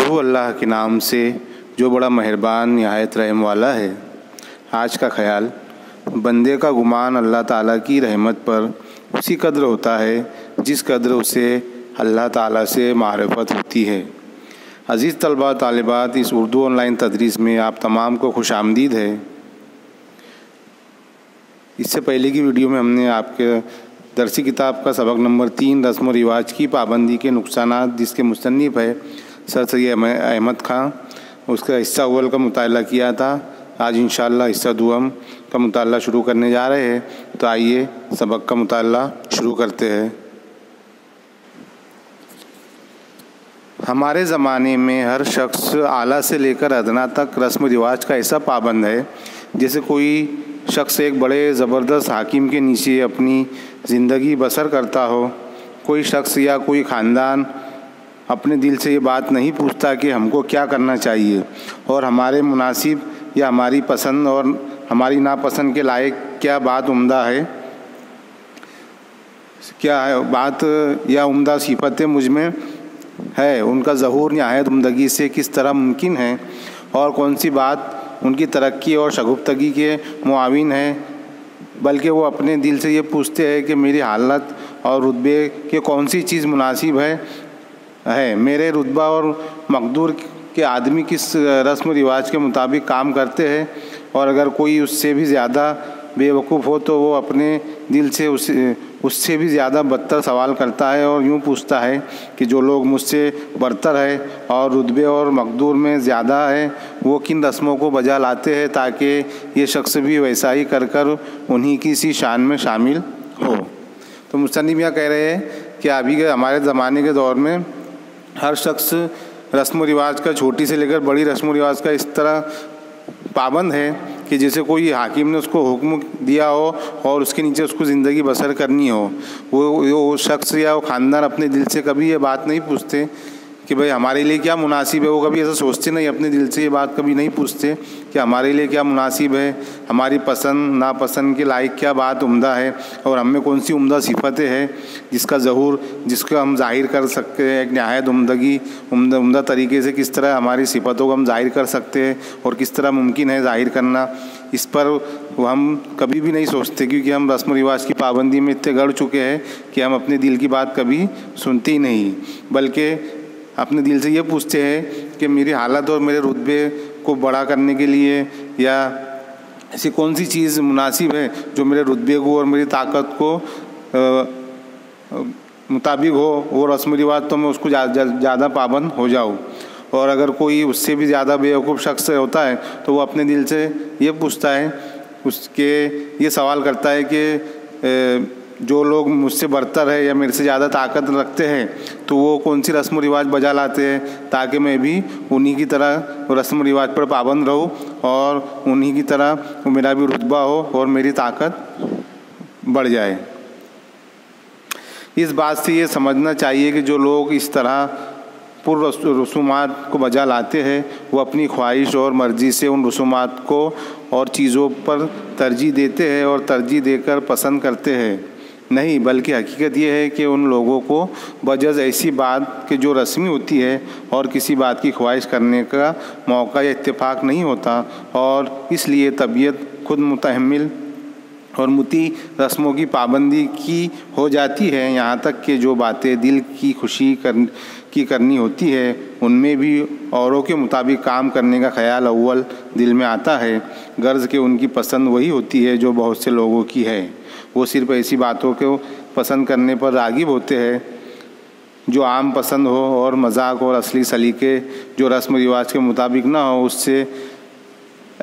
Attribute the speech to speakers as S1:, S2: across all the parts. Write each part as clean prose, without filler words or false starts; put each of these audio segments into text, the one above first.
S1: شروع اللہ کے نام سے جو بڑا مہربان نہایت رحم والا ہے۔ آج کا خیال، بندے کا گمان اللہ تعالیٰ کی رحمت پر اسی قدر ہوتا ہے جس قدر اسے اللہ تعالیٰ سے معرفت ہوتی ہے۔ عزیز طلباء طالبات، اس اردو آن لائن تدریس میں آپ تمام کو خوش آمدید ہے۔ اس سے پہلے کی ویڈیو میں ہم نے آپ کے درسی کتاب کا سبق نمبر 3 رسم و رواج کی پابندی کے نقصانات، جس کے مصنف ہے سر سید احمد خان، اس کا حصہ اول کا مطالعہ کیا تھا۔ آج انشاءاللہ حصہ دوم کا مطالعہ شروع کرنے جا رہے ہیں، تو آئیے سبق کا مطالعہ شروع کرتے ہیں۔ ہمارے زمانے میں ہر شخص اعلیٰ سے لے کر ادنا تک رسم و رواج کا ایسا پابند ہے جیسے کوئی شخص ایک بڑے زبردست حاکم کے نیچے اپنی زندگی بسر کرتا ہو۔ کوئی شخص یا کوئی خاندان اپنے دل سے یہ بات نہیں پوچھتا کہ ہم کو کیا کرنا چاہیے اور ہمارے مناسب یا ہماری پسند اور ہماری ناپسند کے لائق کیا بات عمدہ ہے، کیا بات یا عمدہ صفتیں مجھ میں ہے، ان کا ظہور نہایت عمدگی سے کس طرح ممکن ہے اور کون سی بات ان کی ترقی اور شگفتگی کے معاون ہے، بلکہ وہ اپنے دل سے یہ پوچھتے ہیں کہ میری حالت اور رتبے کے کون سی چیز مناسب ہے، میرے رتبہ اور مقدور کے آدمی کس رسم و رواج کے مطابق کام کرتے ہیں، اور اگر کوئی اس سے بھی زیادہ بے وقوف ہو تو وہ اپنے دل سے اس سے بھی زیادہ بدتر سوال کرتا ہے اور یوں پوچھتا ہے کہ جو لوگ مجھ سے برتر ہے اور رتبے اور مقدور میں زیادہ ہے وہ کن رسموں کو بجا لاتے ہیں تاکہ یہ شخص بھی ویسا ہی کر انہی کی سی شان میں شامل ہو۔ تو مصنف یہاں کہہ رہے ہیں کہ ابھی کے ہمارے زمانے کے دور میں ہر شخص رسم و رواج کا، چھوٹی سے لے کر بڑی رسم و رواج کا اس طرح پابند ہے کہ جیسے کوئی حاکم نے اس کو حکم دیا ہو اور اس کے نیچے اس کو زندگی بسر کرنی ہو۔ وہ شخص یا وہ خاندان اپنے دل سے کبھی یہ بات نہیں پوچھتے کہ بھئی ہمارے لیے کیا مناسب ہے، وہ کبھی ایسا سوچتے نہیں، اپنے دل سے یہ بات کبھی نہیں پوچھتے کہ ہمارے لیے کیا مناسب ہے، ہماری پسند ناپسند کے لائق کیا بات عمدہ ہے اور ہم میں کون سی عمدہ صفتیں ہیں جس کا ظہور، جس کو ہم ظاہر کر سکتے ہیں، ایک نہایت عمدہ طریقے سے کس طرح ہماری صفتوں کو ہم ظاہر کر سکتے ہیں اور کس طرح ممکن ہے ظاہر کرنا، اس پر ہم کبھی بھی نہیں سوچتے، کیونکہ ہم رسم و رواج کی پابندی میں اتنے گڑ چکے ہیں کہ ہم اپنے دل کی بات کبھی سنتے ہی نہیں، بلکہ اپنے دل سے یہ پوچھتے ہیں کہ میری حالت اور میرے رتبے کو بڑا کرنے کے لیے یا ایسی کون سی چیز مناسب ہے جو میرے رتبے کو اور میری طاقت کو مطابق ہو، وہ رسم و رواج تو میں اس کو زیادہ پابند ہو جاؤں۔ اور اگر کوئی اس سے بھی زیادہ بیوقوف شخص ہوتا ہے تو وہ اپنے دل سے یہ پوچھتا ہے، اس کے یہ سوال کرتا ہے کہ جو لوگ مجھ سے برتر ہے یا میرے سے زیادہ طاقت رکھتے ہیں تو وہ کون سی رسم و رواج بجا لاتے ہیں تاکہ میں بھی انہی کی طرح رسم و رواج پر پابند رہوں اور انہی کی طرح میرا بھی رتبہ ہو اور میری طاقت بڑھ جائے۔ اس بات سے یہ سمجھنا چاہیے کہ جو لوگ اس طرح پر رسومات کو بجا لاتے ہیں وہ اپنی خواہش اور مرضی سے ان رسومات کو اور چیزوں پر ترجیح دیتے ہیں اور ترجیح دے کر پسند کرتے ہیں نہیں، بلکہ حقیقت یہ ہے کہ ان لوگوں کو بجز ایسی بات کہ جو رسمی ہوتی ہے اور کسی بات کی خواہش کرنے کا موقع یا اتفاق نہیں ہوتا، اور اس لیے طبیعت خود متحمل اور مطیع رسموں کی پابندی کی ہو جاتی ہے، یہاں تک کہ جو باتیں دل کی خوشی کی کرنی ہوتی ہے ان میں بھی اوروں کے مطابق کام کرنے کا خیال اول دل میں آتا ہے، غرض کہ ان کی پسند وہی ہوتی ہے جو بہت سے لوگوں کی ہے۔ وہ صرف ایسی باتوں کو پسند کرنے پر راغب ہوتے ہیں جو عام پسند ہو اور مذاق اور اصلی سلیقے جو رسم و رواج کے مطابق نہ ہو اس سے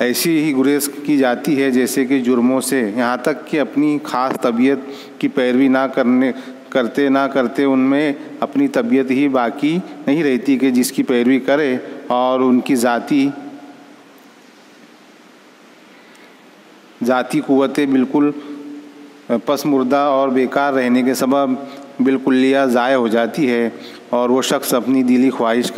S1: ایسی ہی گریز کی جاتی ہے جیسے کہ جرموں سے، یہاں تک کہ اپنی خاص طبیعت کی پیروی نہ کرتے ان میں اپنی طبیعت ہی باقی نہیں رہتی کہ جس کی پیروی کرے، اور ان کی ذاتی قوتیں بالکل پس مردہ اور بیکار رہنے کے سبب بالکلیہ ضائع ہو جاتی ہے، اور وہ شخص اپنی دلی خواہش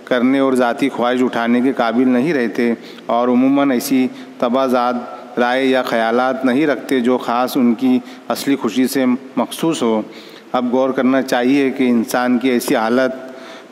S1: کرنے اور ذاتی خواہش اٹھانے کے قابل نہیں رہتے، اور عموماً ایسی تبعات رائے یا خیالات نہیں رکھتے جو خاص ان کی اصلی خوشی سے مخصوص ہو۔ اب غور کرنا چاہیے کہ انسان کی ایسی حالت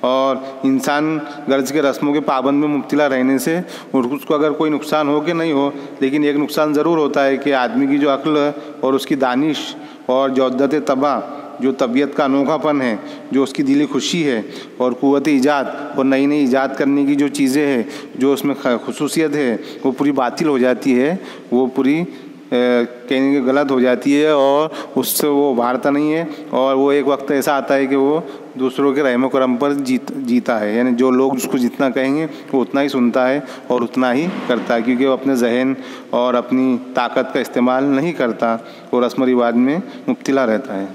S1: اور انسان غرض کے رسموں کے پابند میں مبتلا رہنے سے اس کو اگر کوئی نقصان ہو کہ نہیں ہو، لیکن ایک نقصان ضرور ہوتا ہے کہ آدمی کی جو عقل اور اس کی دانش اور جودت طبع، جو طبیعت کا انوکھا پن ہے، جو اس کی دلی خوشی ہے اور قوت ایجاد اور نئی نئی ایجاد کرنے کی جو چیزیں ہیں، جو اس میں خصوصیت ہے، وہ پوری باطل ہو جاتی ہے، وہ پوری کہنے کی غلط ہو جاتی ہے اور اس سے وہ ابھارتا نہیں ہے، اور وہ ایک وقت ایسا آتا ہے کہ وہ دوسروں کے رحم و کرم پر جیتا ہے، یعنی جو لوگ اس کو جتنا کہیں گے وہ اتنا ہی سنتا ہے اور اتنا ہی کرتا ہے، کیونکہ وہ اپنے ذہن اور اپنی طاقت کا استعمال نہیں کرتا اور رسم و رواج میں مبتلا رہتا ہے۔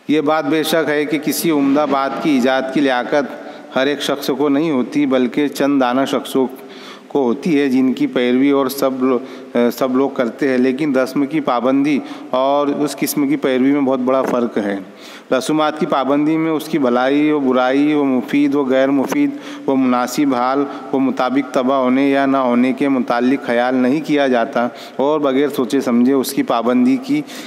S1: یہ بات بے شک ہے کہ کسی عمدہ بات کی ایجاد کی لیاقت ہر ایک شخص کو نہیں ہوتی، بلکہ چند دانہ شخصوں کو ہوتی ہے جن کی پیروی اور سب لوگ کرتے ہیں، لیکن رسم کی پابندی اور اس قسم کی پیروی میں بہت بڑا فرق ہے۔ رسومات کی پابندی میں اس کی بھلائی و برائی، وہ مفید و غیر مفید، وہ مناسب حال و مطابق طبع ہونے یا نہ ہونے کے متعلق خیال نہیں کیا جاتا اور بغیر سوچے سمجھے اس کی پابندی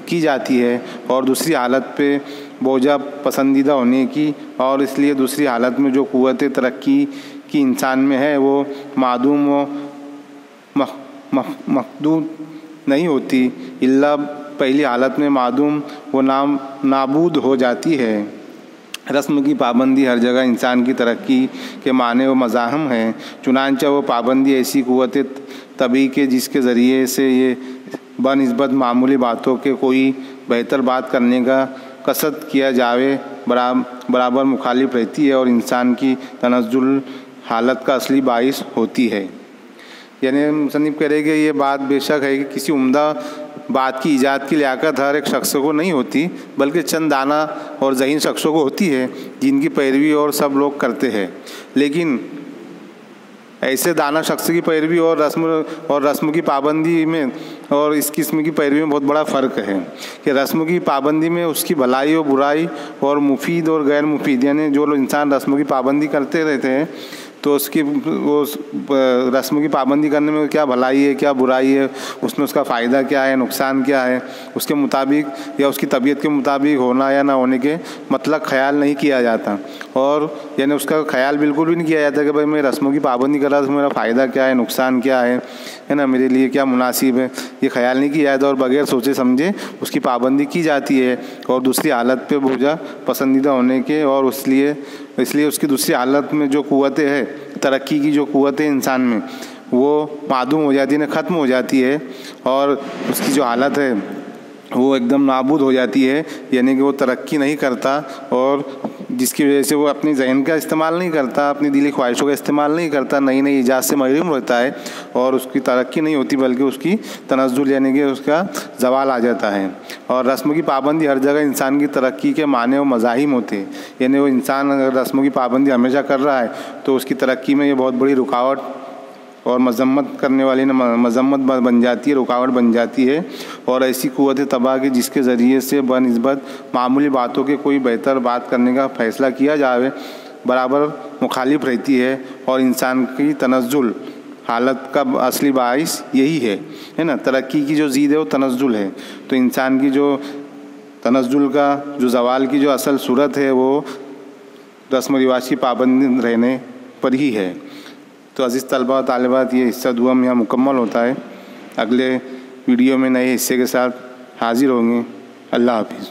S1: کی جاتی ہے، اور دوسری حالت پہ بوجھا پسندیدہ ہونے کی، اور اس لیے دوسری حالت میں جو قوت ترقی کی انسان میں ہے وہ معدوم و محدود نہیں ہوتی، الا پہلی حالت میں معدوم و نابود ہو جاتی ہے۔ رسم کی پابندی ہر جگہ انسان کی ترقی کے معنی و مزاحم ہے، چنانچہ وہ پابندی ایسی قوت طبعی کے جس کے ذریعے سے یہ بنسبت معمولی باتوں کے کوئی بہتر بات کرنے کا قصد کیا جاوے برابر مخالف رہتی ہے اور انسان کی تنزل حالت کا اصلی باعث ہوتی ہے۔ یعنی مصنف کہہ رہے کہ یہ بات بے شک ہے کہ کسی عمدہ بات کی ایجاد کی لیاقت ہر ایک شخص کو نہیں ہوتی، بلکہ چند دانہ اور ذہین شخصوں کو ہوتی ہے جن کی پیروی اور سب لوگ کرتے ہیں، لیکن ایسے دانہ شخص کی پیروی اور رسم کی پابندی میں اور اس قسم کی پیروی میں بہت بڑا فرق ہے کہ رسم کی پابندی میں اس کی بھلائی و برائی اور مفید اور غیر مفید، یعنی جو لوگ انسان رسم کی پابندی کرتے رہتے ہیں تو اس رسم کی پابندی کرنے میں کیا بھلائی ہے، کیا برائی ہے، اس میں اس کا فائدہ کیا ہے، نقصان کیا ہے، اس کے مطابق یا اس کی طبیعت کے مطابق ہونا یا نہ ہونے کے مطلق خیال نہیں کیا جاتا، اور یعنی اس کا خیال بالکل بھی نہیں کیا جاتا کہ بھائی میں رسموں کی پابندی کر رہا تو میرا فائدہ کیا ہے، نقصان کیا ہے نا، میرے لیے کیا مناسب ہے، یہ خیال نہیں کیا جاتا اور بغیر سوچے سمجھے اس کی پابندی کی جاتی ہے، اور دوسری حالت پہ بوجھا پسندیدہ ہونے کے، اور اس لیے اس کی دوسری حالت میں جو قوتیں ہے، ترقی کی جو قوتیں انسان میں، وہ معدوم ہو جاتی ہے، ختم ہو جاتی ہے، اور اس کی جو حالت ہے وہ ایک دم نابود ہو جاتی ہے، یعنی کہ وہ ترقی نہیں کرتا، اور جس کی وجہ سے وہ اپنی ذہن کا استعمال نہیں کرتا، اپنی دلی خواہشوں کا استعمال نہیں کرتا، نئی نئی ایجاد سے محروم رہتا ہے، اور اس کی ترقی نہیں ہوتی بلکہ اس کی تنزل یعنی کہ اس کا زوال آ جاتا ہے۔ اور رسم کی پابندی ہر جگہ انسان کی ترقی کے معنی و مزاحم ہوتے ہیں، یعنی وہ انسان اگر رسموں کی پابندی ہمیشہ کر رہا ہے تو اس کی ترقی میں یہ بہت بڑی رکاوٹ اور مذمت کرنے والی مذمت بن جاتی ہے، رکاوٹ بن جاتی ہے، اور ایسی قوت طبع کی جس کے ذریعے سے بنسبت معمولی باتوں کے کوئی بہتر بات کرنے کا فیصلہ کیا جاوے برابر مخالف رہتی ہے، اور انسان کی تنزل حالت کا اصلی باعث یہی ہے نا، ترقی کی جو ضد ہے وہ تنزل ہے، تو انسان کی جو تنزل کا جو زوال کی جو اصل صورت ہے وہ رسم و رواج کی پابندی رہنے پر ہی ہے۔ تو عزیز طلبہ و طالبات، یہ حصہ دوم یہاں مکمل ہوتا ہے، اگلے ویڈیو میں نئے حصے کے ساتھ حاضر ہوں گے۔ اللہ حافظ۔